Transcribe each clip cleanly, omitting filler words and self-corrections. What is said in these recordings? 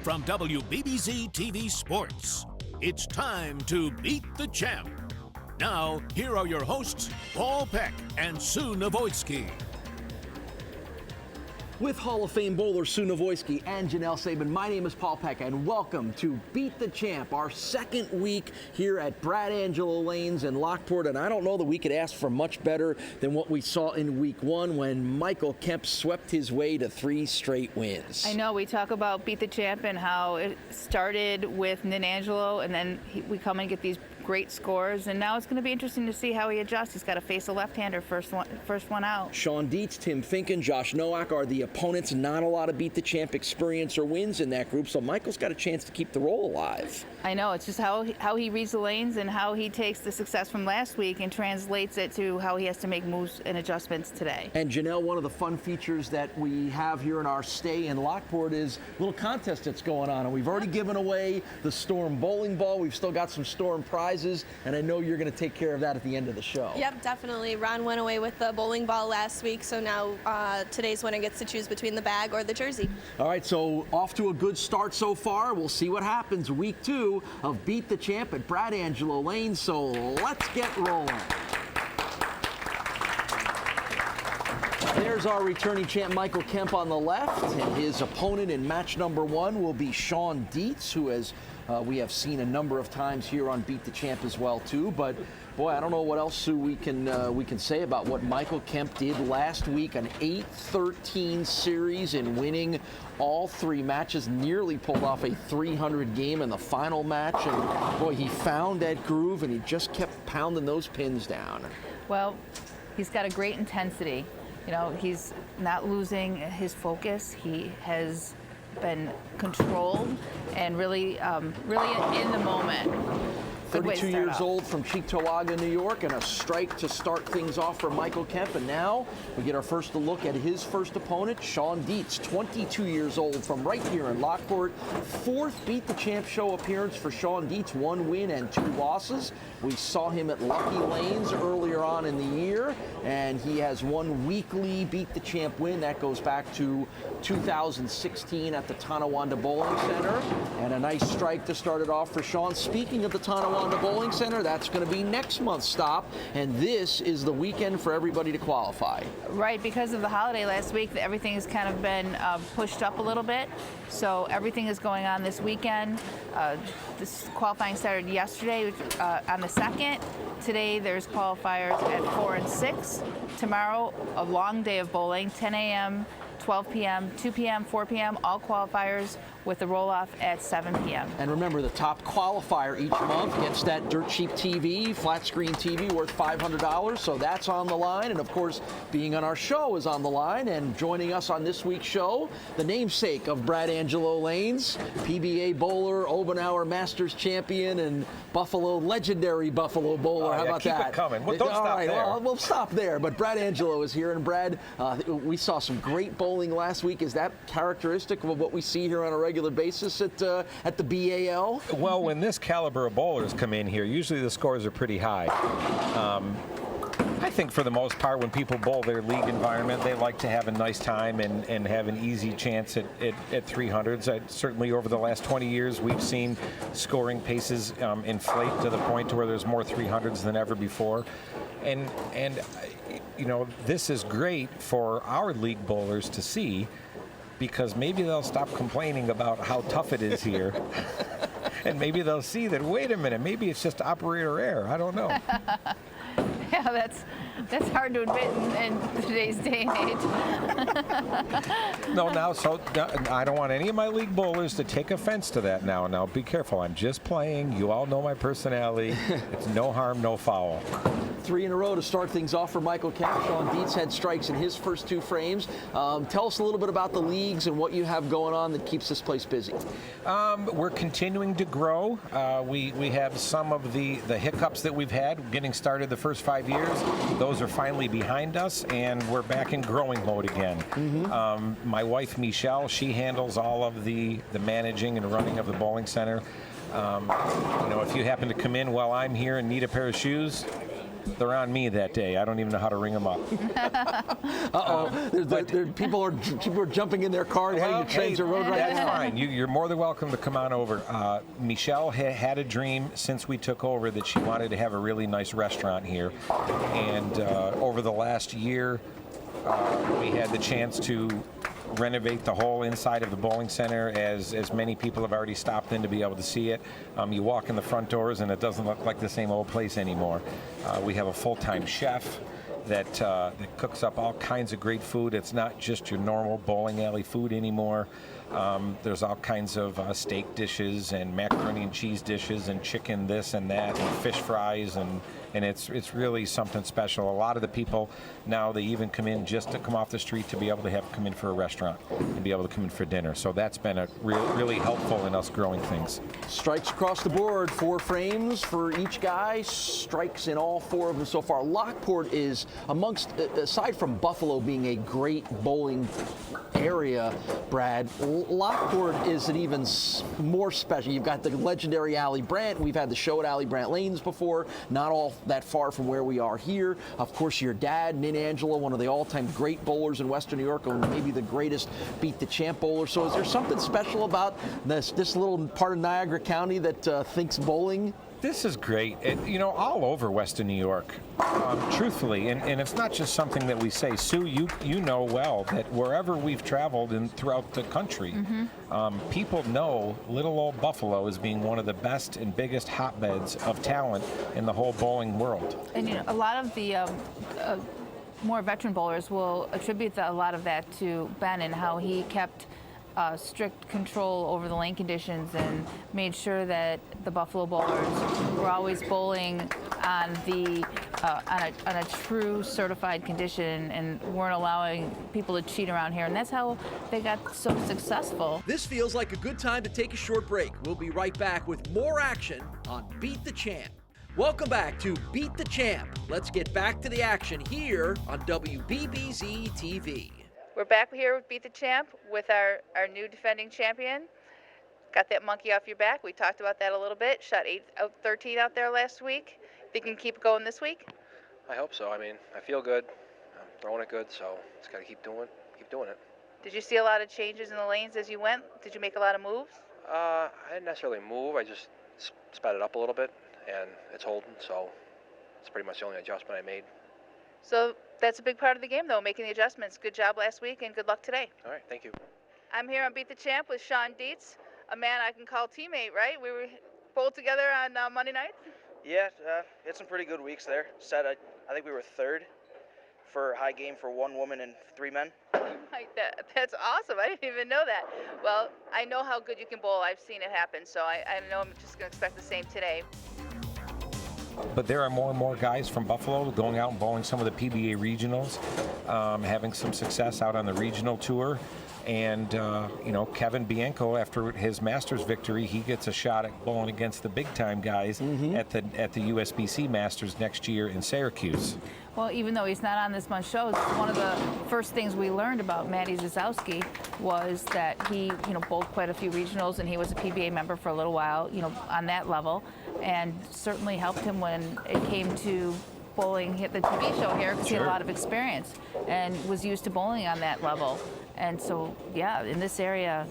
From WBBZ-TV Sports, it's time to Beat the Champ. Now, here are your hosts, Paul Peck and Sue Novoitsky. With Hall of Fame bowler Sue Novoitsky and Janelle Saban, my name is Paul Peck, and welcome to Beat the Champ, our second week here at Brad Angelo Lanes in Lockport. And I don't know that we could ask for much better than what we saw in week one when Michael Kemp swept his way to 3 straight wins. I know, we talk about Beat the Champ and how it started with Angelo, and then we come and get these great scores, and now it's going to be interesting to see how he adjusts. He's got to face a left-hander first one out. Sean Dietz, Tim Finkin, Josh Nowak are the opponents. Not a lot of Beat the Champ experience or wins in that group, so Michael's got a chance to keep the role alive. I know, it's just how he reads the lanes and how he takes the success from last week and translates it to how he has to make moves and adjustments today. And Janelle, one of the fun features that we have here in our stay in Lockport is a little contest that's going on, and we've already given away the Storm bowling ball. We've still got some Storm prizes, and I know you're going to take care of that at the end of the show. Yep, definitely. Ron went away with the bowling ball last week, so now today's winner gets to choose between the bag or the jersey. All right, so off to a good start so far. We'll see what happens week 2 of Beat the Champ at Brad Angelo Lanes, so let's get rolling. There's our returning champ, Michael Kemp, on the left, and his opponent in match number 1 will be Sean Dietz, who we have seen a number of times here on Beat the Champ as well too. But boy, I don't know what else, Sue, we can say about what Michael Kemp did last week. An 8-13 series in winning all 3 matches, nearly pulled off a 300 game in the final match. And boy, he found that groove and he just kept pounding those pins down. Well, he's got a great intensity. You know, he's not losing his focus. He has been controlled and really in the moment. 32 years old from Cheektowaga, New York, and a strike to start things off for Michael Kemp. And now we get our first look at his first opponent, Sean Dietz, 22 years old from right here in Lockport. 4th Beat the Champ show appearance for Sean Dietz, 1 win and 2 losses. We saw him at Lucky Lanes earlier on in the year, and he has 1 weekly Beat the Champ win. That goes back to 2016 at the Tonawanda Bowling Center. And a nice strike to start it off for Sean. Speaking of the Tonawanda Bowling Center, that's going to be next month's stop, and this is the weekend for everybody to qualify. Right, because of the holiday last week, everything has kind of been pushed up a little bit. So everything is going on this weekend. This qualifying started yesterday on the 2nd. Today there's qualifiers at 4 and 6. Tomorrow, a long day of bowling, 10 a.m., 12 p.m., 2 p.m., 4 p.m., all qualifiers with the roll-off at 7 p.m. And remember, the top qualifier each month gets that dirt cheap TV, flat screen TV worth $500, so that's on the line. And of course, being on our show is on the line. And joining us on this week's show, the namesake of Brad Angelo Lanes, PBA bowler, Obenauer Masters champion, and legendary Buffalo bowler. How about keep that? Keep it coming. Well, don't stop there. Well, we'll stop there. But Brad Angelo is here. And Brad, we saw some great bowling last week. Is that characteristic of what we see here on a regular basis at the BAL? Well, when this caliber of bowlers come in here, usually the scores are pretty high. I think for the most part, when people bowl their league environment, they like to have a nice time and have an easy chance at 300s. Certainly over the last 20 years, we've seen scoring paces inflate to the point to where there's more 300s than ever before. And you know, this is great for our league bowlers to see, because maybe they'll stop complaining about how tough it is here. And maybe they'll see that, wait a minute, maybe it's just operator error. I don't know. Yeah, that's hard to admit in today's day and age. So I don't want any of my league bowlers to take offense to that now. Now, be careful. I'm just playing. You all know my personality. It's no harm, no foul. 3 in a row to start things off for Michael Kemp. Sean Dietz had strikes in his first 2 frames. Tell us a little bit about the leagues and what you have going on that keeps this place busy. We're continuing to grow. We have some of the hiccups that we've had getting started the first 5 years. Those are finally behind us, and we're back in growing mode again. Mm-hmm. My wife, Michelle, she handles all of the managing and running of the bowling center. You know, if you happen to come in while I'm here and need a pair of shoes, they're on me that day. I don't even know how to ring them up. People are jumping in their car and heading to Transit Road right now. That's fine. You're more than welcome to come on over. Michelle had a dream since we took over that she wanted to have a really nice restaurant here. And over the last year, we had the chance to renovate the whole inside of the bowling center, as many people have already stopped in to be able to see it. You walk in the front doors and it doesn't look like the same old place anymore. We have a full-time chef that cooks up all kinds of great food. It's not just your normal bowling alley food anymore. There's all kinds of steak dishes and macaroni and cheese dishes and chicken this and that and fish fries, and it's really something special. A lot of the people now, they even come in just to come off the street to be able to come in for a restaurant and be able to come in for dinner. So that's been really helpful in us growing things. Strikes across the board, 4 frames for each guy. Strikes in all 4 of them so far. Lockport is amongst, aside from Buffalo being a great bowling area, Brad, Lockport is an even more special. You've got the legendary Allie Brandt. We've had the show at Allie Brandt Lanes before, not all that far from where we are here. Of course, your dad, Brad Angelo, one of the all-time great bowlers in Western New York, and maybe the greatest beat the champ bowler. So is there something special about this little part of Niagara County that thinks bowling? This is great. All over Western New York, truthfully, and it's not just something that we say. Sue, you know well that wherever we've traveled throughout the country, people know little old Buffalo as being one of the best and biggest hotbeds of talent in the whole bowling world. And a lot of the more veteran bowlers will attribute a lot of that to Ben and how he kept strict control over the lane conditions and made sure that the Buffalo bowlers were always bowling on a true certified condition and weren't allowing people to cheat around here. And that's how they got so successful. This feels like a good time to take a short break. We'll be right back with more action on Beat the Champ. Welcome back to Beat the Champ. Let's get back to the action here on WBBZ-TV. We're back here with Beat the Champ with our new defending champion. Got that monkey off your back. We talked about that a little bit. Shot 8 out 13 out there last week. Think you can keep it going this week? I hope so. I mean, I feel good. I'm throwing it good, so just got to keep doing it. Did you see a lot of changes in the lanes as you went? Did you make a lot of moves? I didn't necessarily move. I just sped it up a little bit, and it's holding, so it's pretty much the only adjustment I made. So that's a big part of the game, though, making the adjustments. Good job last week, and good luck today. All right, thank you. I'm here on Beat the Champ with Sean Deetz, a man I can call teammate, right? We were bowled together on Monday night? Yeah, had some pretty good weeks there. I think we were third for high game for 1 woman and 3 men. That's awesome. I didn't even know that. Well, I know how good you can bowl. I've seen it happen, so I know I'm just going to expect the same today. But there are more and more guys from Buffalo going out and bowling some of the PBA regionals, having some success out on the regional tour. And, Kevin Bianco, after his Masters victory, he gets a shot at bowling against the big-time guys at the USBC Masters next year in Syracuse. Well, even though he's not on this month's shows, one of the first things we learned about Matty Zazowski was that he, bowled quite a few regionals, and he was a PBA member for a little while, on that level, and certainly helped him when it came to bowling, hit the TV show here, because he had a lot of experience and was used to bowling on that level. And so, yeah, in this area,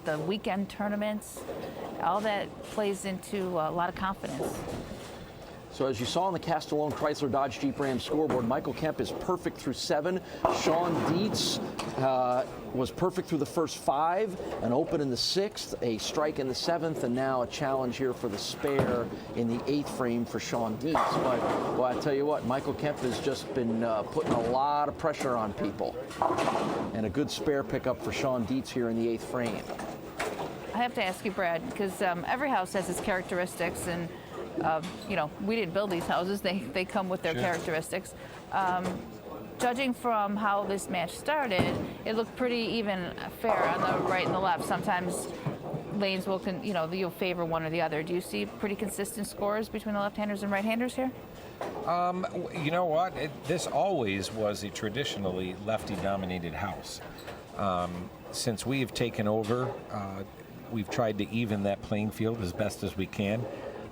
the weekend tournaments, all that plays into a lot of confidence. So as you saw on the Castellone Chrysler Dodge Jeep Ram scoreboard, Michael Kemp is perfect through 7. Sean Deetz was perfect through the first 5, an open in the 6th, a strike in the 7th, and now a challenge here for the spare in the 8th frame for Sean Deetz. But, well, I tell you what, Michael Kemp has just been putting a lot of pressure on people. And a good spare pickup for Sean Deetz here in the 8th frame. I have to ask you, Brad, because every house has its characteristics, and we didn't build these houses. They come with their characteristics. Judging from how this match started, it looked pretty even fair on the right and the left. Sometimes lanes will, you'll favor one or the other. Do you see pretty consistent scores between the left-handers and right-handers here? You know what? This always was a traditionally lefty-dominated house. Since we have taken over, we've tried to even that playing field as best as we can.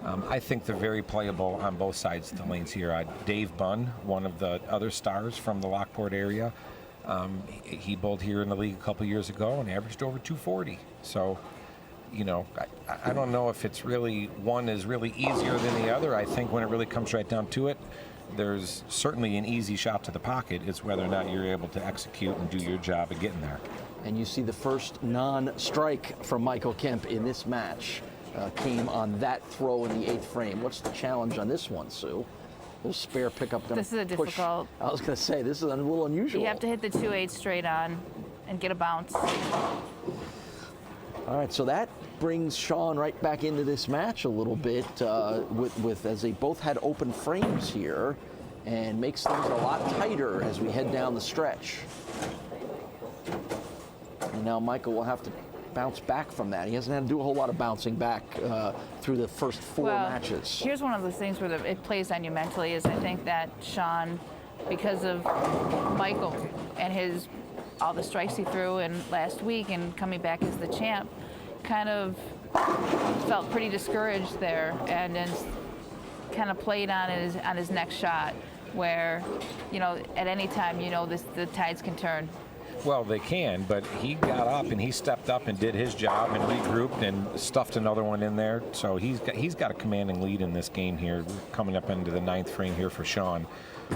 I think they're very playable on both sides of the lanes here. Dave Bunn, one of the other stars from the Lockport area, he bowled here in the league a couple years ago and averaged over 240. So, you know, I don't know if it's really one is really easier than the other. I think when it really comes right down to it, there's certainly an easy shot to the pocket. It's whether or not you're able to execute and do your job of getting there. And you see the first non-strike from Michael Kemp in this match. Came on that throw in the 8th frame. What's the challenge on this one, Sue? Little spare pickup. This is a difficult. I was going to say, this is a little unusual. You have to hit the 2-8 straight on and get a bounce. All right, so that brings Sean right back into this match a little bit with as they both had open frames here, and makes things a lot tighter as we head down the stretch. And now Michael will have to bounce back from that. He hasn't had to do a whole lot of bouncing back through the first 4 matches. Here's one of those things where it plays on you mentally is I think that Sean, because of Michael and all the strikes he threw in last week and coming back as the champ, kind of felt pretty discouraged there and then kind of played on his next shot where, you know, at any time, you know, the tides can turn. Well, they can, but he got up and he stepped up and did his job and regrouped and stuffed another one in there. So he's got a commanding lead in this game here. We're coming up into the 9th frame here for Sean.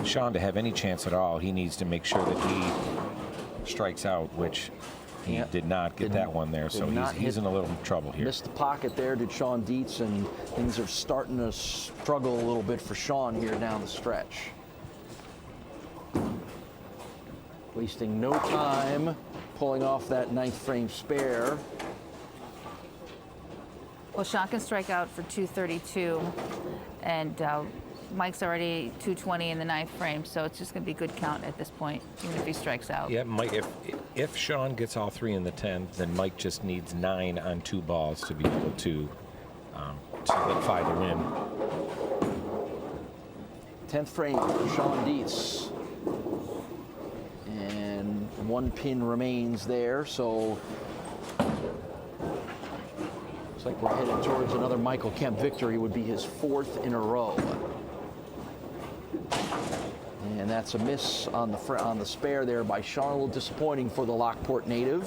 Sean, to have any chance at all, he needs to make sure that he strikes out, which he did not get that one there. So he's in a little trouble here. Missed the pocket there, did Sean Dietz, and things are starting to struggle a little bit for Sean here down the stretch. Wasting no time, pulling off that 9th frame spare. Well, Sean can strike out for 232, and Mike's already 220 in the 9th frame, so it's just going to be a good count at this point, even if he strikes out. Yeah, Mike. If Sean gets all 3 in the 10th, then Mike just needs 9 on 2 balls to be able to solidify the win. 10th frame for Sean Dietz. And 1 pin remains there, so looks like we're headed towards another Michael Kemp victory. Would be his 4th in a row. And that's a miss on the spare there by Sean. A little disappointing for the Lockport native.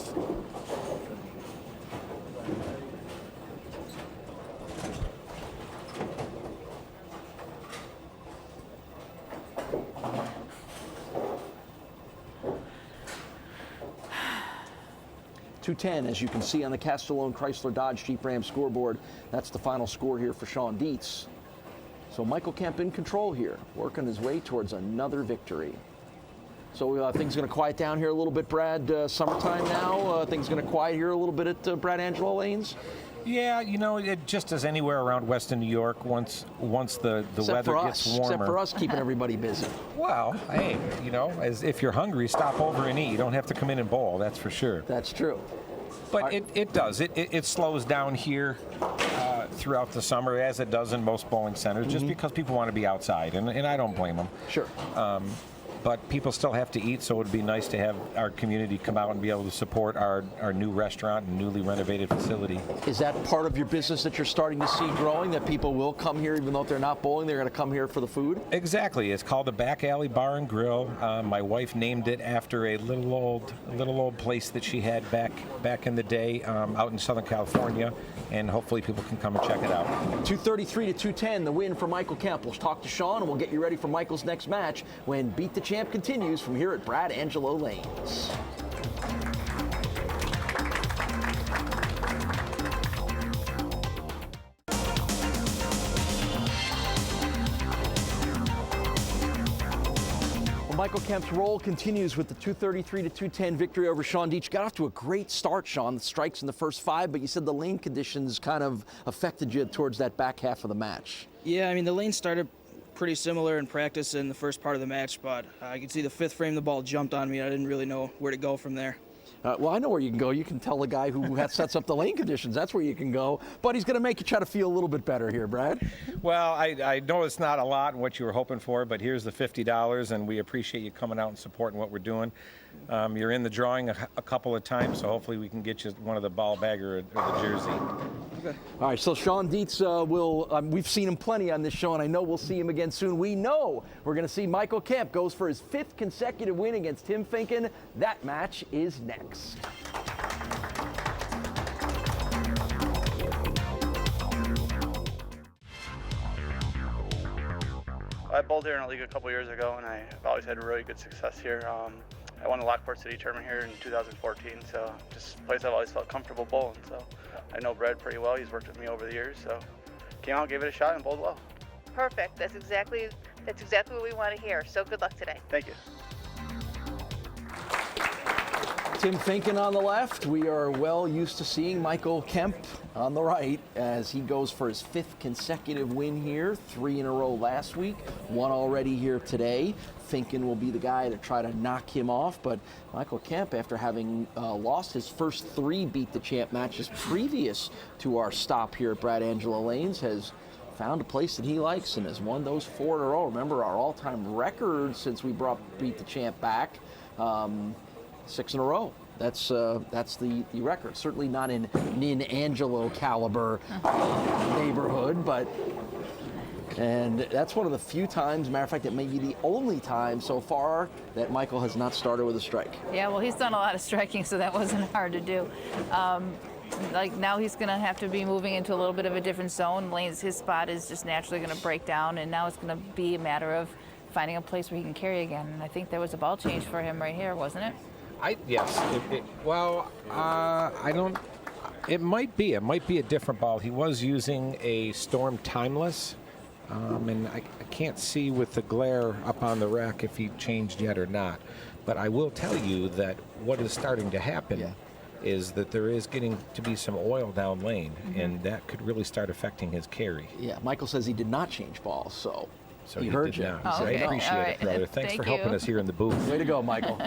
.210, as you can see on the Castellone Chrysler Dodge Jeep Ram scoreboard. That's the final score here for Sean Dietz. So Michael Kemp in control here, working his way towards another victory. So things going to quiet down here a little bit, Brad. Summertime now. Things going to quiet here a little bit at Brad Angelo Lanes. Yeah, you know, it just as anywhere around Western New York. Once the weather gets warmer. Except for us, keeping everybody busy. Well, hey, you know, as if you're hungry, stop over and eat. You don't have to come in and bowl. That's for sure. That's true. But it does. It slows down here throughout the summer, as it does in most bowling centers, just because people want to be outside, and I don't blame them. Sure. But people still have to eat, so it would be nice to have our community come out and be able to support our new restaurant and newly renovated facility. Is that part of your business that you're starting to see growing, that people will come here even though they're not bowling, they're going to come here for the food? Exactly. It's called the Back Alley Bar and Grill. My wife named it after a little old place that she had back in the day out in Southern California, and hopefully people can come and check it out. 233 to 210, the win for Michael Kemp. We'll talk to Sean and we'll get you ready for Michael's next match when Beat the Champ continues from here at Brad Angelo Lanes. Michael Kemp's roll continues with the 233 to 210 victory over Sean Dietz. Got off to a great start, Sean. The strikes in the first 5, but you said the lane conditions kind of affected you towards that back half of the match. Yeah, I mean, the lane started pretty similar in practice in the first part of the match, but I could see the 5th frame, the ball jumped on me. I didn't really know where to go from there. Well, I know where you can go. You can tell the guy who sets up the lane conditions. That's where you can go. But he's going to make you try to feel a little bit better here, Brad. Well, I know it's not a lot in what you were hoping for, but here's the $50, and we appreciate you coming out and supporting what we're doing. You're in the drawing a couple of times, so hopefully we can get you one of the ball bag or the jersey. Okay. All right, so Sean Dietz we've seen him plenty on this show, and I know we'll see him again soon. We know we're going to see Michael Kemp goes for his 5th consecutive win against Tim Finkin. That match is next. I bowled here in a league a couple years ago, and I've always had really good success here. I won the Lockport City tournament here in 2014, so just a place I've always felt comfortable bowling. So I know Brad pretty well. He's worked with me over the years, so came out, gave it a shot, and bowled well. Perfect. That's exactly what we want to hear. So good luck today. Thank you. Tim Finkin on the left. We are well used to seeing Michael Kemp on the right as he goes for his 5th consecutive win here. 3 in a row last week, 1 already here today. Finkin will be the guy to try to knock him off, but Michael Kemp, after having lost his first 3 Beat the Champ matches previous to our stop here at Brad Angelo Lanes, has found a place that he likes and has won those 4 in a row. Remember, our all-time record since we brought Beat the Champ back, 6 in a row. That's the record. Certainly not in Angelo caliber neighborhood, and that's one of the few times, matter of fact, it may be the only time so far that Michael has not started with a strike. Yeah, well, he's done a lot of striking, so that wasn't hard to do. Like now he's going to have to be moving into a little bit of a different zone. Lane's, his spot is just naturally going to break down, and now it's going to be a matter of finding a place where he can carry again. And I think there was a ball change for him right here, wasn't it? Yes. I don't. It might be. It might be a different ball. He was using a Storm Timeless, and I can't see with the glare up on the rack if he changed yet or not. But I will tell you that what is starting to happen is that there is getting to be some oil down lane, and that could really start affecting his carry. Yeah, Michael says he did not change balls, so he heard you. Not. I appreciate it, brother. Thanks for helping us here in the booth. Way to go, Michael.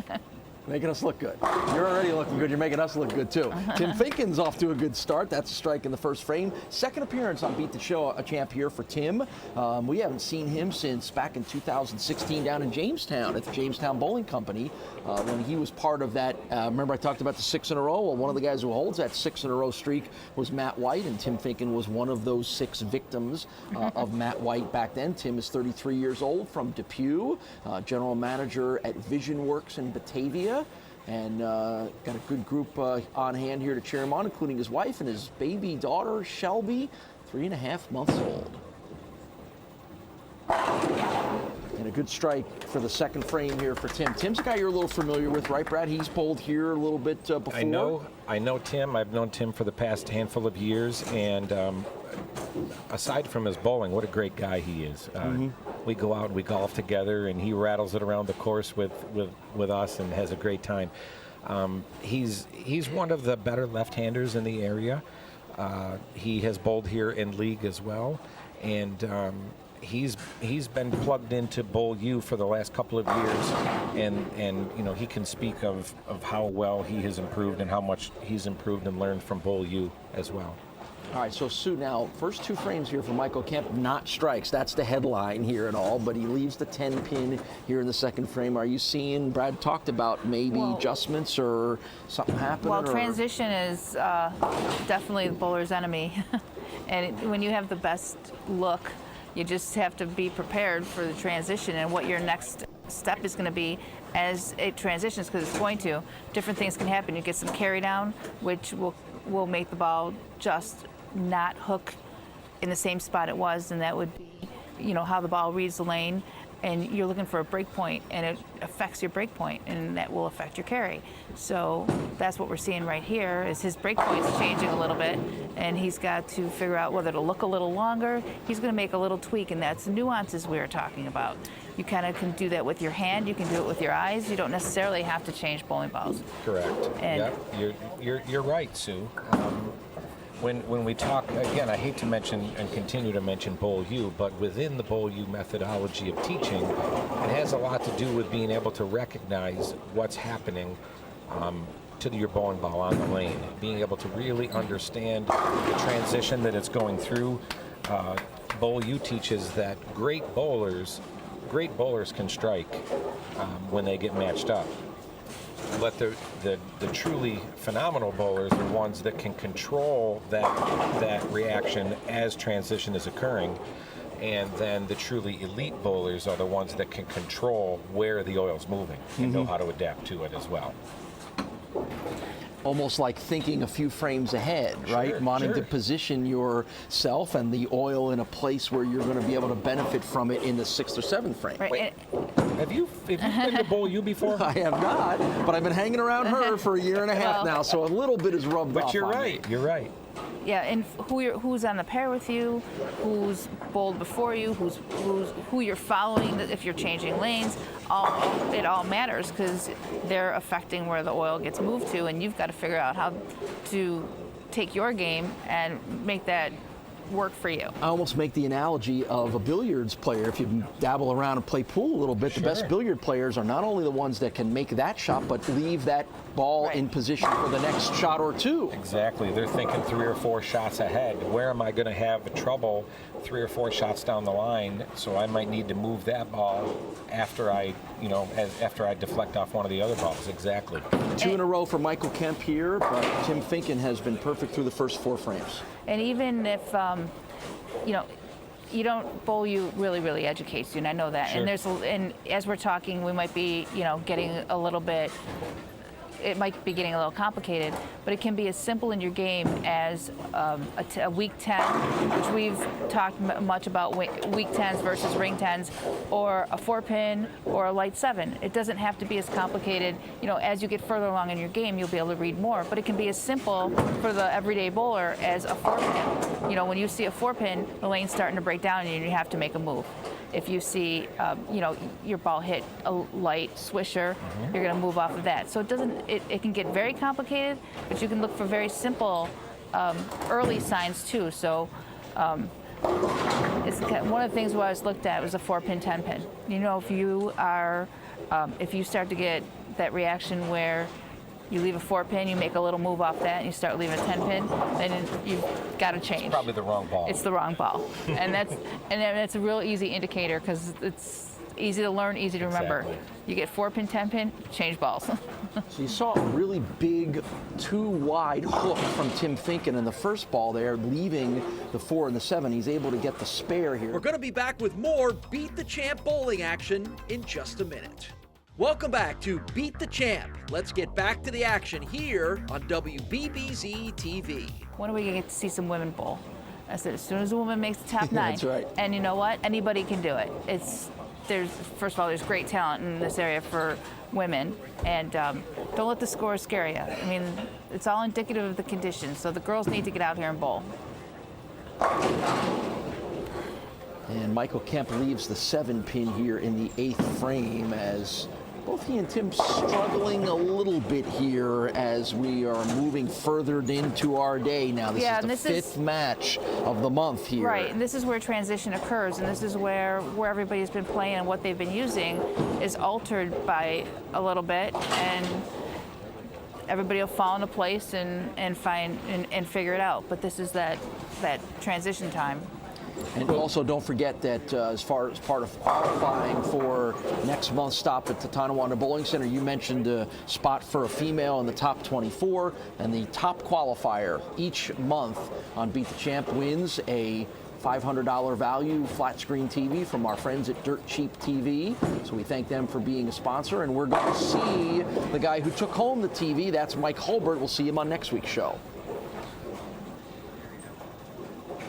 Making us look good. You're already looking good. You're making us look good, too. Tim Finkin's off to a good start. That's a strike in the first frame. Second appearance on Beat the Show, a champ here for Tim. We haven't seen him since back in 2016 down in Jamestown at the Jamestown Bowling Company when he was part of that. Remember I talked about the 6 in a row? Well, one of the guys who holds that 6 in a row streak was Matt White, and Tim Finkin was one of those 6 victims of Matt White back then. Tim is 33 years old from Depew, general manager at Vision Works in Batavia. And got a good group on hand here to cheer him on, including his wife and his baby daughter, Shelby, 3.5 months old. And a good strike for the second frame here for Tim. Tim's a guy you're a little familiar with, right, Brad? He's bowled here a little bit before. I know Tim. I've known Tim for the past handful of years, and aside from his bowling, what a great guy he is. We go out and we golf together, and he rattles it around the course with us and has a great time. He's one of the better left-handers in the area. He has bowled here in league as well, and he's been plugged into Bowl U for the last couple of years, and you know, he can speak of how well he has improved and how much he's improved and learned from Bowl U as well. All right, so Sue, now, first 2 frames here for Michael Kemp, not strikes. That's the headline here and all, but he leaves the 10-pin here in the second frame. Are you seeing, Brad talked about maybe adjustments or something happening? Well, transition is definitely the bowler's enemy. And when you have the best look, you just have to be prepared for the transition and what your next step is going to be as it transitions, because it's going to. Different things can happen. You get some carry down, which will make the ball just not hook in the same spot it was, and that would be, you know, how the ball reads the lane, and you're looking for a break point, and it affects your break point, and that will affect your carry. So that's what we're seeing right here, is his break point's changing a little bit, and he's got to figure out whether to look a little longer. He's going to make a little tweak, and that's the nuances we were talking about. You kind of can do that with your hand, you can do it with your eyes. You don't necessarily have to change bowling balls. Correct. And you're right, Sue. When we talk, again, I hate to mention and continue to mention Bowl U, but within the Bowl U methodology of teaching, it has a lot to do with being able to recognize what's happening to your bowling ball on the lane, being able to really understand the transition that it's going through. Bowl U teaches that great bowlers can strike when they get matched up. But the truly phenomenal bowlers are ones that can control that reaction as transition is occurring. And then the truly elite bowlers are the ones that can control where the oil's moving and know how to adapt to it as well. Almost like thinking a few frames ahead, right? Wanting to position yourself and the oil in a place where you're going to be able to benefit from it in the 6th or 7th frame. Right. Wait, have you been to bowl you before? I have not, but I've been hanging around her for a year and a half now, so a little bit is rubbed off. But you're on right. me. You're right. Yeah, and who's on the pair with you, who's bowled before you, who you're following, if you're changing lanes, it all matters because they're affecting where the oil gets moved to, and you've got to figure out how to take your game and make that work for you. I almost make the analogy of a billiards player. If you dabble around and play pool a little bit, the best billiard players are not only the ones that can make that shot, but leave that ball in position for the next shot or two. Exactly. They're thinking 3 or 4 shots ahead. Where am I going to have trouble 3 or 4 shots down the line? So I might need to move that ball after I deflect off one of the other balls. Exactly. 2 in a row for Michael Kemp here, but Tim Finkin has been perfect through the first 4 frames. And even if you don't bowl, you really educates you, and I know that. Sure. And as we're talking, we might be getting a little bit. It might be getting a little complicated, but it can be as simple in your game as a weak 10, which we've talked much about, weak 10s versus ring 10s, or a 4-pin or a light 7. It doesn't have to be as complicated. As you get further along in your game, you'll be able to read more, but it can be as simple for the everyday bowler as a 4-pin. When you see a 4-pin, the lane's starting to break down and you have to make a move. If you see, your ball hit a light swisher, you're going to move off of that. So it can get very complicated, but you can look for very simple early signs too. So it's one of the things I was looked at was a 4-pin, 10-pin. If you start to get that reaction where you leave a 4-pin, you make a little move off that, and you start leaving a 10-pin, then you've got to change. It's probably the wrong ball. It's the wrong ball, and that's a real easy indicator because it's easy to learn, easy to remember. Exactly. You get 4-pin, 10-pin, change balls. So you saw a really big 2-wide hook from Tim Finkin in the first ball there, leaving the 4 and the 7. He's able to get the spare here. We're going to be back with more Beat the Champ bowling action in just a minute. Welcome back to Beat the Champ. Let's get back to the action here on WBBZ-TV. When are we going to get to see some women bowl? I said, as soon as a woman makes the top 9. That's right. And you know what? Anybody can do it. First of all, there's great talent in this area for women, and don't let the score scare you. I mean, it's all indicative of the conditions, so the girls need to get out here and bowl. And Michael Kemp leaves the 7-pin here in the 8th frame as both he and Tim struggling a little bit here as we are moving further into our day now. This is the 5th match of the month here. Right, and this is where transition occurs, and this is where everybody's been playing and what they've been using is altered by a little bit, and everybody will fall into place and find and figure it out. But this is that transition time. And also don't forget that as far as part of qualifying for next month's stop at the Tonawanda Bowling Center, you mentioned a spot for a female in the top 24, and the top qualifier each month on Beat the Champ wins a $500 value flat screen TV from our friends at Dirt Cheap TV. So we thank them for being a sponsor, and we're going to see the guy who took home the TV. That's Mike Hulbert. We'll see him on next week's show.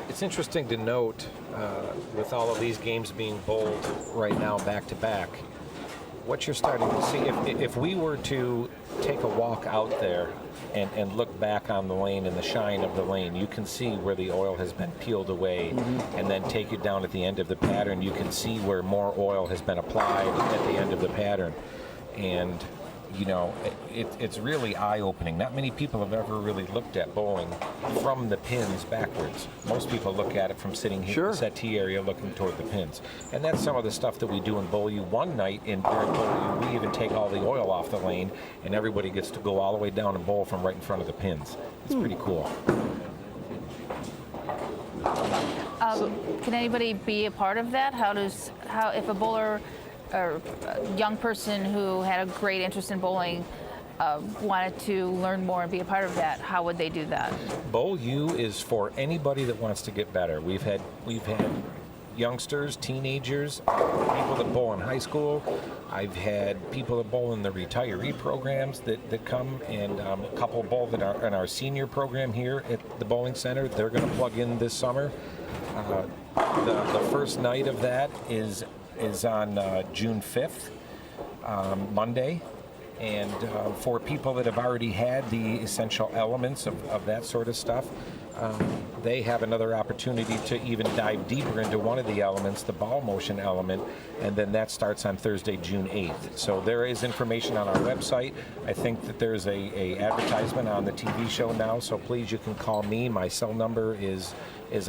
It's interesting to note, with all of these games being bowled right now back to back, what you're starting to see, if we were to take a walk out there and look back on the lane and the shine of the lane, you can see where the oil has been peeled away, and then take it down at the end of the pattern, you can see where more oil has been applied at the end of the pattern. And it's really eye-opening. Not many people have ever really looked at bowling from the pins backwards. Most people look at it from sitting here in the settee area looking toward the pins. And that's some of the stuff that we do in Bowl U. One night during Bowl U, we even take all the oil off the lane, and everybody gets to go all the way down and bowl from right in front of the pins. It's pretty cool. Can anybody be a part of that? How if a bowler or a young person who had a great interest in bowling wanted to learn more and be a part of that, how would they do that? Bowl U is for anybody that wants to get better. We've had youngsters, teenagers, people that bowl in high school. I've had people that bowl in the retiree programs that come, and a couple bowl that are in our senior program here at the bowling center. They're going to plug in this summer. The first night of that is on June 5th, Monday. And for people that have already had the essential elements of that sort of stuff, they have another opportunity to even dive deeper into one of the elements, the ball motion element, and then that starts on Thursday, June 8th. So there is information on our website. I think that there's a advertisement on the TV show now, so please, you can call me. My cell number is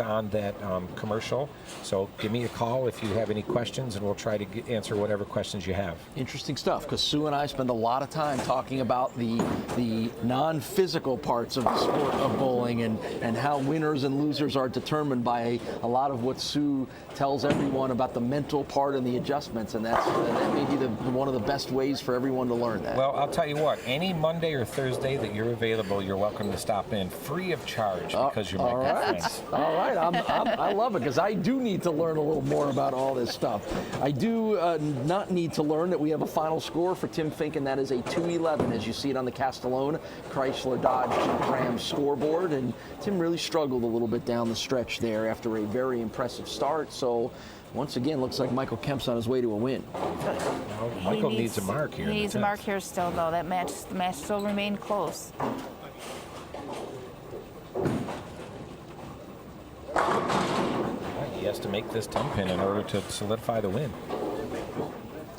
on that commercial. So give me a call if you have any questions, and we'll try to answer whatever questions you have. Interesting stuff, because Sue and I spend a lot of time talking about the non-physical parts of the sport of bowling and how winners and losers are determined by a lot of what Sue tells everyone about the mental part and the adjustments, and that may be one of the best ways for everyone to learn that. Well, I'll tell you what, any Monday or Thursday that you're available, you're welcome to stop in free of charge, because you're my good friends. All right, I love it, because I do need to learn a little more about all this stuff. I do not need to learn that we have a final score for Tim Finkin. That is a 2-11, as you see it on the Castellone Chrysler Dodge Jeep Ram scoreboard. And Tim really struggled a little bit down the stretch there after a very impressive start. So once again, looks like Michael Kemp's on his way to a win. Well, Michael needs a mark here. He needs a mark here still, though. The match still remained close. He has to make this 10-pin in order to solidify the win.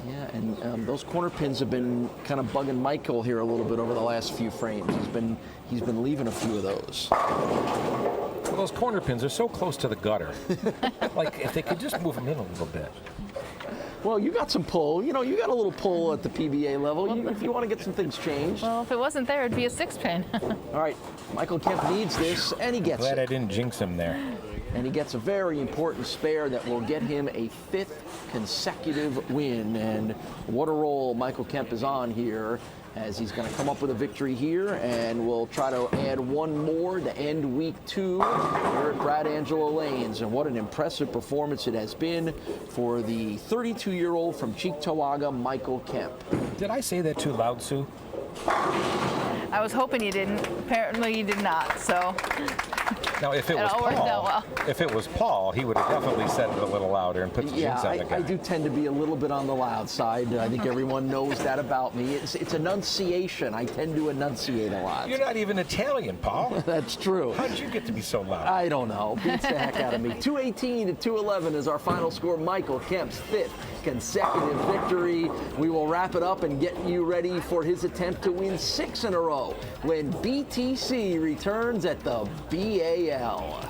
Yeah, and those corner pins have been kind of bugging Michael here a little bit over the last few frames. He's been leaving a few of those. Well, those corner pins are so close to the gutter. Like, if they could just move them in a little bit. Well, you got some pull. You got a little pull at the PBA level if you want to get some things changed. Well, if it wasn't there, it'd be a 6-pin. All right, Michael Kemp needs this, and he gets it. Glad I didn't jinx him there. And he gets a very important spare that will get him a 5th consecutive win. And what a roll Michael Kemp is on here, as he's going to come up with a victory here, and we'll try to add one more to end week 2 here at Brad Angelo Lanes. And what an impressive performance it has been for the 32-year-old from Cheektowaga, Michael Kemp. Did I say that too loud, Sue? I was hoping you didn't. Apparently you did not, so. Now, if it was all worked out well. If it was Paul, he would have definitely said it a little louder and put the jinx on the guy. I do tend to be a little bit on the loud side. I think everyone knows that about me. It's enunciation. I tend to enunciate a lot. You're not even Italian, Paul. That's true. How did you get to be so loud? I don't know. Beats the heck out of me. 218 to 211 is our final score. Michael Kemp's 5th consecutive victory. We will wrap it up and get you ready for his attempt to win 6 in a row when BTC returns at the BAL.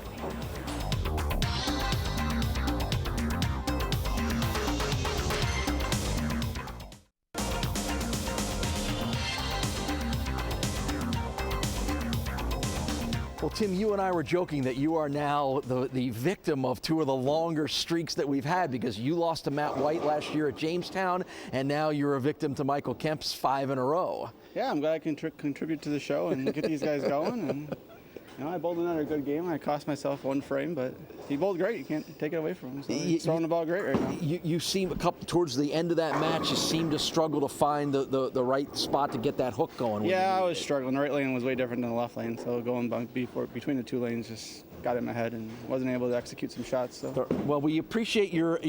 Well, Tim, you and I were joking that you are now the victim of 2 of the longer streaks that we've had, because you lost to Matt White last year at Jamestown, and now you're a victim to Michael Kemp's 5 in a row. Yeah, I'm glad I can contribute to the show and get these guys going. And I bowled another good game. I cost myself 1 frame, but he bowled great. You can't take it away from him. So he's throwing the ball great right now. You seem towards the end of that match, you seem to struggle to find the right spot to get that hook going. Yeah, I was struggling. The right lane was way different than the left lane, so going between the 2 lanes just got in my head and wasn't able to execute some shots. So. Well, we appreciate your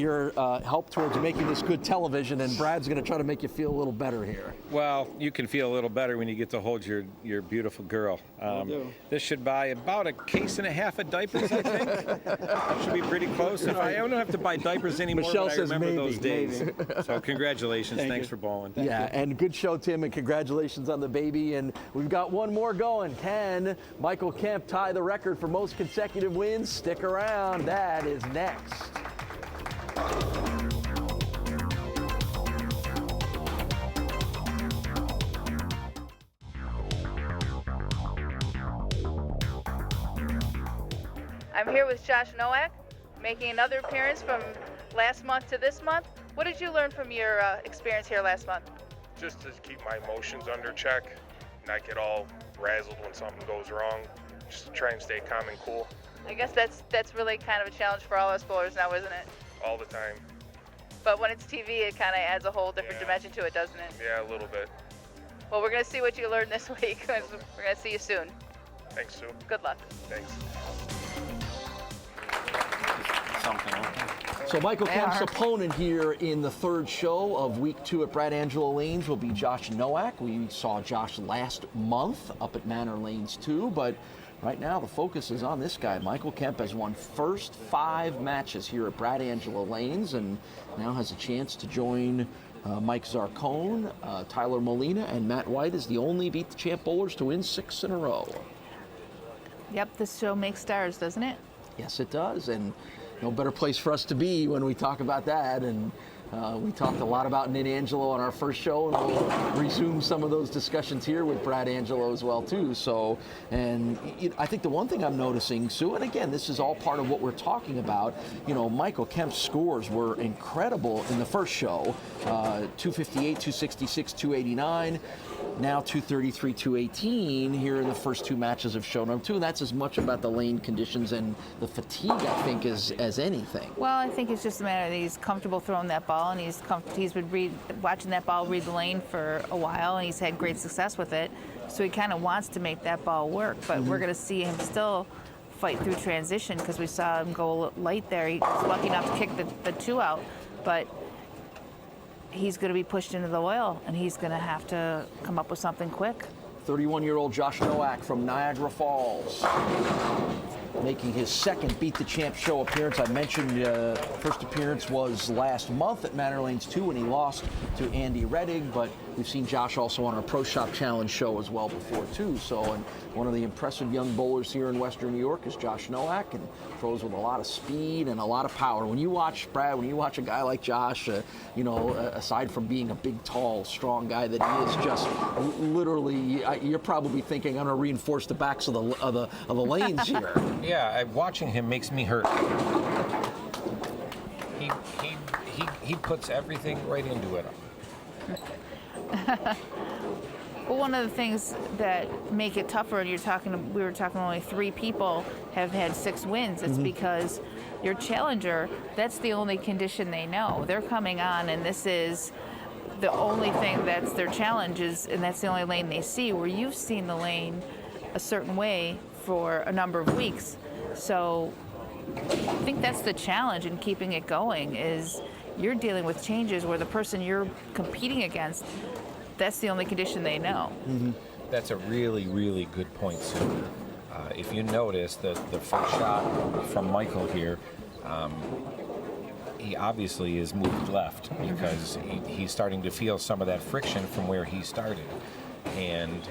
help towards making this good television, and Brad's going to try to make you feel a little better here. Well, you can feel a little better when you get to hold your beautiful girl. This should buy about a case and a half of diapers, I think. Should be pretty close. I don't have to buy diapers anymore, Michelle but I says remember maybe, those days. So congratulations. Thanks for bowling. And good show, Tim, and congratulations on the baby. And we've got one more going. Can Michael Kemp tie the record for most consecutive wins? Stick around. That is next. I'm here with Josh Nowak, making another appearance from last month to this month. What did you learn from your experience here last month? Just to keep my emotions under check, not get all razzled when something goes wrong. Just try and stay calm and cool. I guess that's really kind of a challenge for all us bowlers now, isn't it? All the time. But when it's TV, it kind of adds a whole different dimension to it, doesn't it? Yeah, a little bit. Well, we're going to see what you learned this week. We're going to see you soon. Thanks, Sue. Good luck. Thanks. So Michael Kemp's opponent here in the third show of week 2 at Brad Angelo Lanes will be Josh Nowak. We saw Josh last month up at Manor Lanes 2, but right now the focus is on this guy. Michael Kemp has won first 5 matches here at Brad Angelo Lanes and now has a chance to join Mike Zarcone, Tyler Molina, and Matt White as the only Beat the Champ bowlers to win 6 in a row. Yep, this show makes stars, doesn't it? Yes, it does, and no better place for us to be when we talk about that. And we talked a lot about Nate Angelo on our first show, and we'll resume some of those discussions here with Brad Angelo as well too. So, and I think the one thing I'm noticing, Sue, and again, this is all part of what we're talking about. You know, Michael Kemp's scores were incredible in the first show, 258, 266, 289. Now 233, 218 here in the first 2 matches of show number 2. And that's as much about the lane conditions and the fatigue, I think, as anything. Well, I think it's just a matter that he's comfortable throwing that ball, and he's been watching that ball read the lane for a while, and he's had great success with it. So he kind of wants to make that ball work. But we're going to see him still fight through transition because we saw him go light there. He was lucky enough to kick the 2 out, but he's going to be pushed into the oil, and he's going to have to come up with something quick. 31-year-old Josh Nowak from Niagara Falls, making his second Beat the Champ show appearance. I mentioned first appearance was last month at Manor Lanes 2 when he lost to Andy Reddig, but we've seen Josh also on our Pro Shop Challenge show as well before too. So, and one of the impressive young bowlers here in Western New York is Josh Nowak, and throws with a lot of speed and a lot of power. When you watch Brad, when you watch a guy like Josh, you know, aside from being a big, tall, strong guy that he is, just literally, you're probably thinking, I'm going to reinforce the backs of the lanes here. Yeah, watching him makes me hurt. He puts everything right into it. Well, one of the things that make it tougher, and we were talking only 3 people have had 6 wins. It's because your challenger, that's the only condition they know. They're coming on, and this is the only thing that's their challenge is, and that's the only lane they see. Where you've seen the lane a certain way for a number of weeks. So I think that's the challenge in keeping it going is you're dealing with changes where the person you're competing against, that's the only condition they know. That's a really, really good point, Sue. If you notice the first shot from Michael here, he obviously is moved left because he's starting to feel some of that friction from where he started. And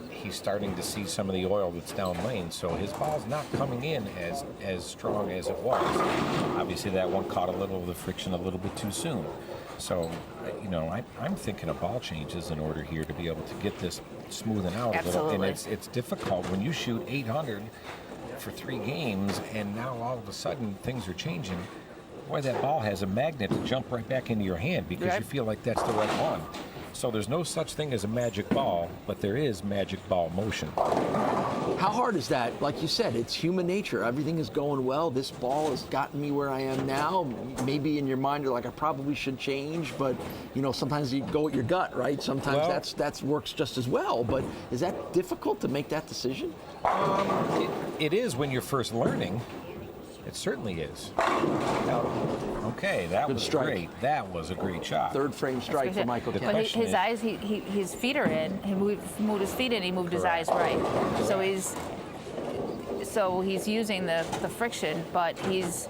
he's starting to see some of the oil that's down lane, so his ball's not coming in as strong as it was. Obviously, that one caught a little of the friction a little bit too soon. So, you know, I'm thinking of ball changes in order here to be able to get this smoothing out a little. And it's difficult when you shoot 800 for 3 games, and now all of a sudden things are changing. Boy, that ball has a magnet to jump right back into your hand because you feel like that's the right one. So there's no such thing as a magic ball, but there is magic ball motion. How hard is that? Like you said, it's human nature. Everything is going well. This ball has gotten me where I am now. Maybe in your mind you're like, I probably should change, but you know, sometimes you go with your gut, right? Sometimes that works just as well. But is that difficult to make that decision? It is when you're first learning. It certainly is. Okay, that was great. That was a great shot. Third frame strike for Michael Kemp. But his eyes, his feet are in. He moved his feet in. He moved his eyes right. So he's using the friction, but he's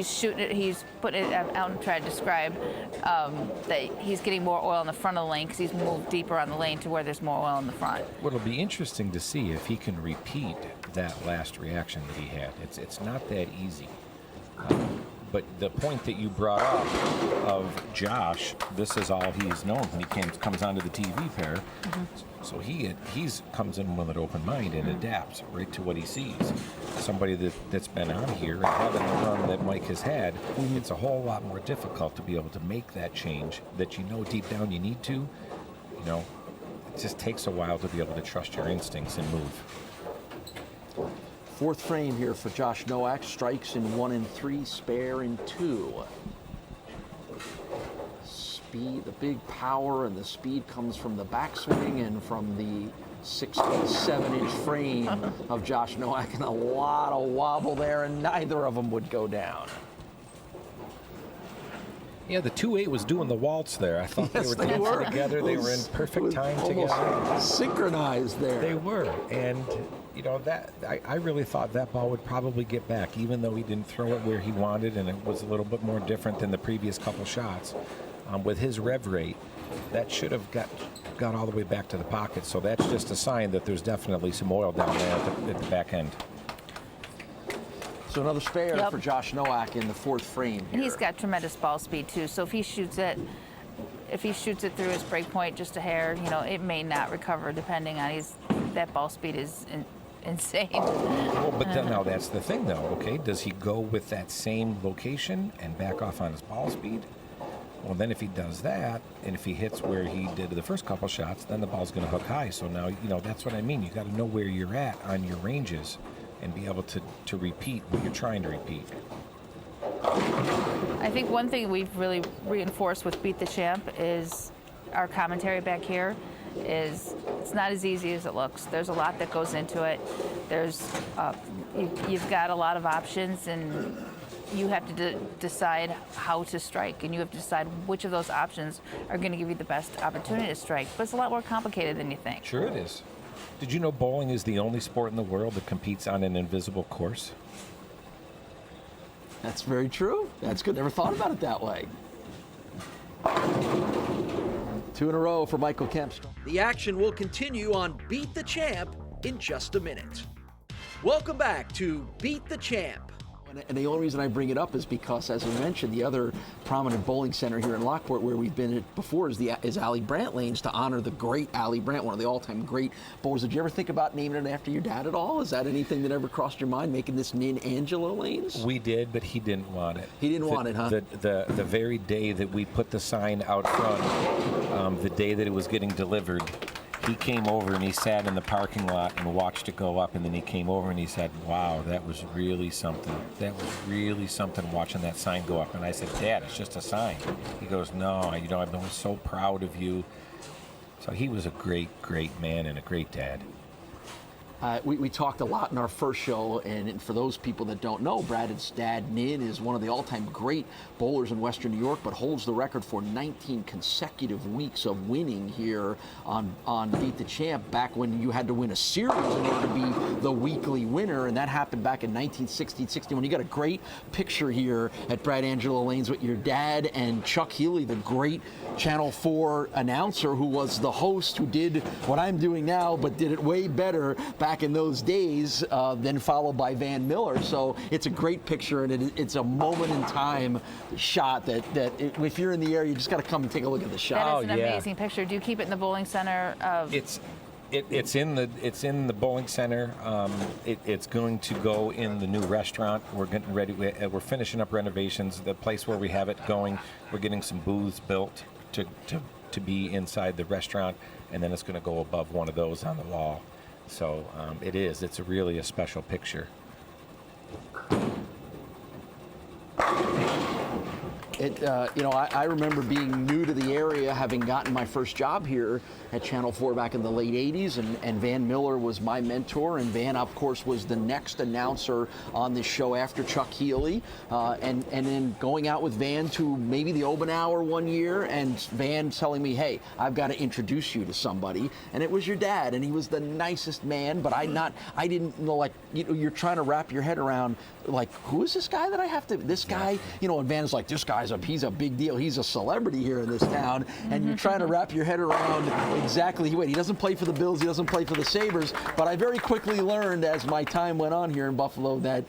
shooting it. He's putting it out and trying to describe that he's getting more oil in the front of the lane because he's moved deeper on the lane to where there's more oil in the front. Well, it'll be interesting to see if he can repeat that last reaction that he had. It's not that easy. But the point that you brought up of Josh, this is all he's known when he comes onto the TV pair. So he's comes in with an open mind and adapts right to what he sees. Somebody that's been on here and having the run that Mike has had, it's a whole lot more difficult to be able to make that change that you know deep down you need to. You know, it just takes a while to be able to trust your instincts and move. Fourth frame here for Josh Nowak. Strikes in 1 and 3, spare in 2. Speed, the big power and the speed comes from the backswing and from the 6.7-inch frame of Josh Nowak, and a lot of wobble there, and neither of them would go down. Yeah, the 2.8 was doing the waltz there. I thought Yes, they were dancing together. They were in perfect time together. Synchronized there. They were, and you know that I really thought that ball would probably get back, even though he didn't throw it where he wanted, and it was a little bit more different than the previous couple shots. With his rev rate, that should have got all the way back to the pocket. So that's just a sign that there's definitely some oil down there at the back end. So another spare for Josh Nowak in the fourth frame here. He's got tremendous ball speed too. So if he shoots it through his break point just a hair, you know, it may not recover depending on that ball speed is insane. Well, but then now that's the thing though. Okay, does he go with that same location and back off on his ball speed? Well, then if he does that, and if he hits where he did the first couple shots, then the ball's going to hook high. So now, you know, that's what I mean. You got to know where you're at on your ranges and be able to repeat what you're trying to repeat. I think one thing we've really reinforced with Beat the Champ is our commentary back here is it's not as easy as it looks. There's a lot that goes into it. There's you've got a lot of options, and you have to decide how to strike, and you have to decide which of those options are going to give you the best opportunity to strike. But it's a lot more complicated than you think. Sure it is. Did you know bowling is the only sport in the world that competes on an invisible course? That's very true. That's good. Never thought about it that way. 2 in a row for Michael Kemp. The action will continue on Beat the Champ in just a minute. Welcome back to Beat the Champ. And the only reason I bring it up is because, as we mentioned, the other prominent bowling center here in Lockport, where we've been at before, is Allie Brandt Lanes, to honor the great Allie Brandt, one of the all-time great bowlers. Did you ever think about naming it after your dad at all? Is that anything that ever crossed your mind, making this Brad Angelo Lanes? We did, but he didn't want it. He didn't want it, huh? The very day that we put the sign out front, the day that it was getting delivered, he came over and he sat in the parking lot and watched it go up, and then he came over and he said, wow, that was really something. That was really something, watching that sign go up. And I said, Dad, it's just a sign. He goes, no, you know, I've been so proud of you. So he was a great, great man and a great dad. We talked a lot in our first show, and for those people that don't know, Brad's dad, Nin, is one of the all-time great bowlers in Western New York, but holds the record for 19 consecutive weeks of winning here on Beat the Champ, back when you had to win a series in order to be the weekly winner, and that happened back in 1960-61. You got a great picture here at Brad Angelo Lanes with your dad and Chuck Healy, the great Channel 4 announcer who was the host, who did what I'm doing now, but did it way better back in those days, then followed by Van Miller. So it's a great picture, and it's a moment in time shot that if you're in the area, you just got to come and take a look at the shot. That is an amazing picture. Do you keep it in the bowling center? It's in the bowling center. It's going to go in the new restaurant. We're getting ready. We're finishing up renovations. The place where we have it going, we're getting some booths built to be inside the restaurant, and then it's going to go above one of those on the wall. So it's really a special picture. I remember being new to the area, having gotten my first job here at Channel 4 back in the late 80s, and Van Miller was my mentor, and Van, of course, was the next announcer on this show after Chuck Healy, and then going out with Van to maybe the Open Hour one year, and Van telling me, hey, I've got to introduce you to somebody, and it was your dad, and he was the nicest man, but I didn't know, like, you're trying to wrap your head around, like, who is this guy that I have to, this guy, and Van's like, this guy's he's a big deal. He's a celebrity here in this town, and you're trying to wrap your head around exactly. Wait, he doesn't play for the Bills. He doesn't play for the Sabres. But I very quickly learned as my time went on here in Buffalo that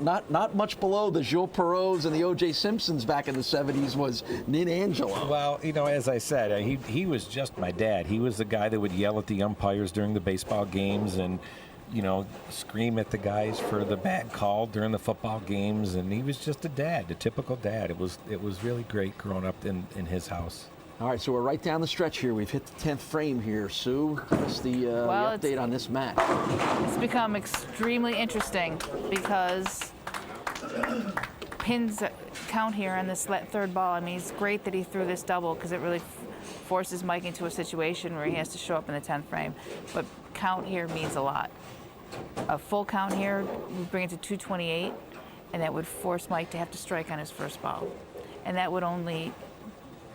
not much below the Joe Perreaults and the O.J. Simpsons back in the 70s was Nin Angelo. Well, as I said, he was just my dad. He was the guy that would yell at the umpires during the baseball games and, scream at the guys for the bad call during the football games. And he was just a dad, a typical dad. It was really great growing up in his house. All right, so we're right down the stretch here. We've hit the 10th frame here. Sue, give us the update on this match. It's become extremely interesting because pins count here on this third ball. I mean, it's great that he threw this double because it really forces Mike into a situation where he has to show up in the 10th frame. But count here means a lot. A full count here would bring it to 228, and that would force Mike to have to strike on his first ball. And that would only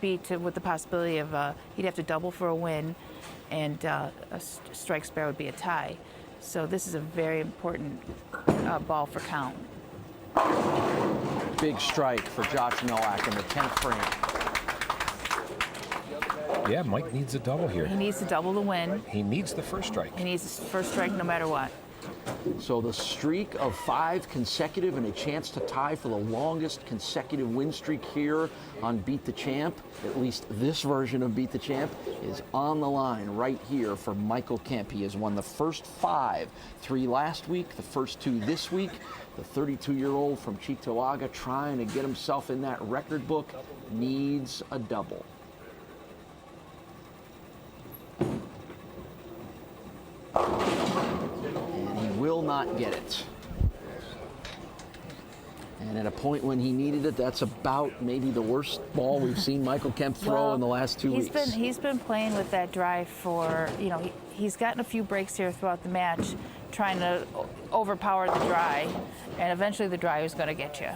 be with the possibility of he'd have to double for a win, and a strike spare would be a tie. So this is a very important ball for count. Big strike for Josh Nowak in the 10th frame. Yeah, Mike needs a double here. He needs to double the win. He needs the first strike. He needs the first strike no matter what. So the streak of 5 consecutive and a chance to tie for the longest consecutive win streak here on Beat the Champ, at least this version of Beat the Champ, is on the line right here for Michael Kemp. He has won the first 5, 3 last week, the first 2 this week. The 32-year-old from Cheektowaga trying to get himself in that record book needs a double. And he will not get it. And at a point when he needed it, that's about maybe the worst ball we've seen Michael Kemp throw in the last 2 weeks. He's been playing with that drive for, he's gotten a few breaks here throughout the match trying to overpower the dry, and eventually the dry is going to get you.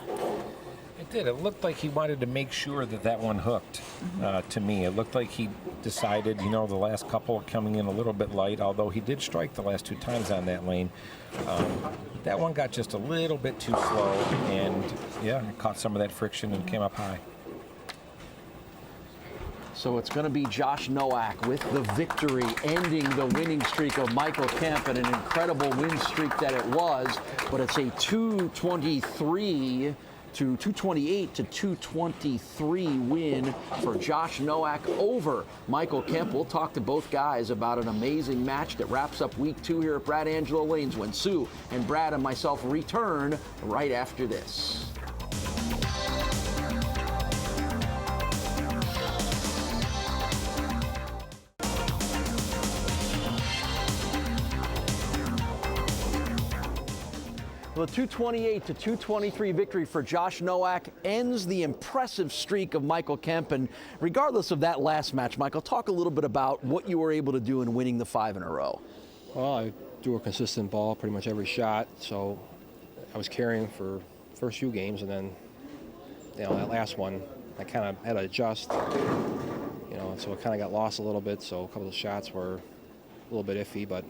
It did. It looked like he wanted to make sure that one hooked to me. It looked like he decided, the last couple coming in a little bit light, although he did strike the last 2 times on that lane. That one got just a little bit too slow, and it caught some of that friction and came up high. So it's going to be Josh Nowak with the victory, ending the winning streak of Michael Kemp, and an incredible win streak that it was. But it's a 228 to 223 win for Josh Nowak over Michael Kemp. We'll talk to both guys about an amazing match that wraps up week 2 here at Brad Angelo Lanes when Sue and Brad and myself return right after this. The 228 to 223 victory for Josh Nowak ends the impressive streak of Michael Kemp. And regardless of that last match, Michael, talk a little bit about what you were able to do in winning the 5 in a row. Well, I threw a consistent ball pretty much every shot, so I was carrying for the first few games, and then that last one I kind of had to adjust, so it kind of got lost a little bit. So a couple of shots were a little bit iffy, but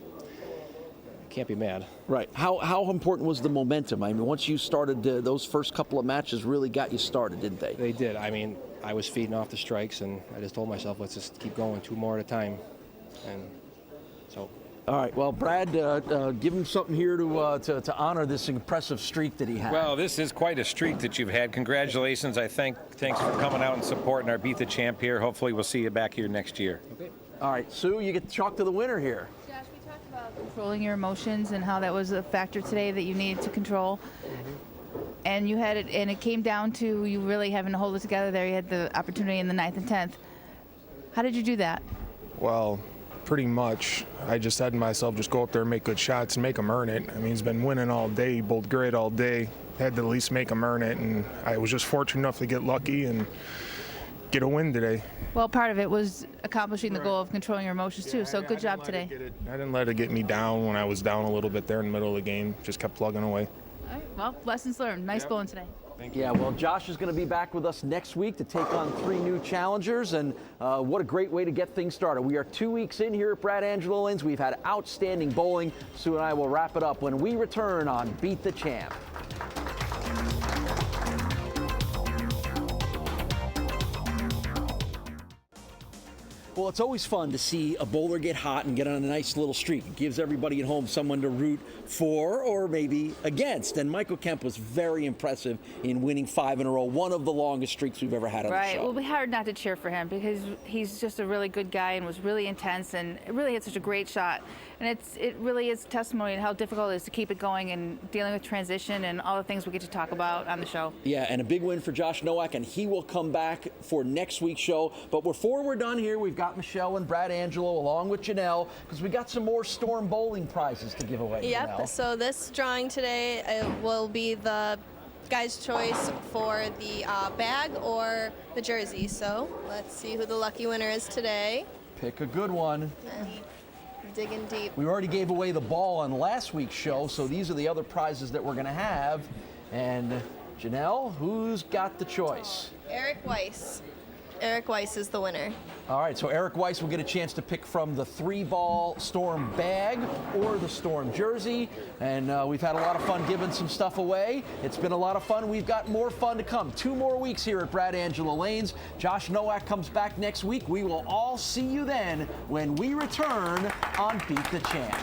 can't be mad. Right. How important was the momentum? I mean, once you started, those first couple of matches really got you started, didn't they? They did. I mean, I was feeding off the strikes, and I just told myself, let's just keep going, 2 more at a time. And so. All right. Well, Brad, give him something here to honor this impressive streak that he had. Well, this is quite a streak that you've had. Congratulations. Thanks for coming out and supporting our Beat the Champ here. Hopefully we'll see you back here next year. Okay. All right, Sue, you get the chalk to the winner here. Josh, we talked about controlling your emotions and how that was a factor today that you needed to control. And you had it, and it came down to you really having to hold it together there. You had the opportunity in the 9th and 10th. How did you do that? Well, pretty much. I just said to myself, just go up there and make good shots and make them earn it. I mean, he's been winning all day, both grid all day. Had to at least make him earn it, and I was just fortunate enough to get lucky and get a win today. Well, part of it was accomplishing the goal of controlling your emotions too, so good job today. I didn't let it get me down when I was down a little bit there in the middle of the game. Just kept plugging away. All right, well, lessons learned. Nice bowling today. Yeah, well, Josh is going to be back with us next week to take on 3 new challengers, and what a great way to get things started. We are 2 weeks in here at Brad Angelo Lanes. We've had outstanding bowling. Sue and I will wrap it up when we return on Beat the Champ. Well, it's always fun to see a bowler get hot and get on a nice little streak. It gives everybody at home someone to root for or maybe against. And Michael Kemp was very impressive in winning 5 in a row, one of the longest streaks we've ever had on the show. Right. Well, it'll be hard not to cheer for him because he's just a really good guy and was really intense and really had such a great shot. And it really is testimony to how difficult it is to keep it going and dealing with transition and all the things we get to talk about on the show. Yeah, and a big win for Josh Nowak, and he will come back for next week's show. But before we're done here, we've got Michelle and Brad Angelo along with Janelle because we got some more Storm Bowling prizes to give away. Yep, Janelle. so this drawing today will be the guy's choice for the bag or the jersey. So let's see who the lucky winner is today. Pick a good one. Digging deep. We already gave away the ball on last week's show, so these are the other prizes that we're going to have. And Janelle, who's got the choice? Eric Weiss. Eric Weiss is the winner. All right, so Eric Weiss will get a chance to pick from the 3-ball Storm bag or the Storm jersey. And we've had a lot of fun giving some stuff away. It's been a lot of fun. We've got more fun to come. 2 more weeks here at Brad Angelo Lanes. Josh Nowak comes back next week. We will all see you then when we return on Beat the Champ.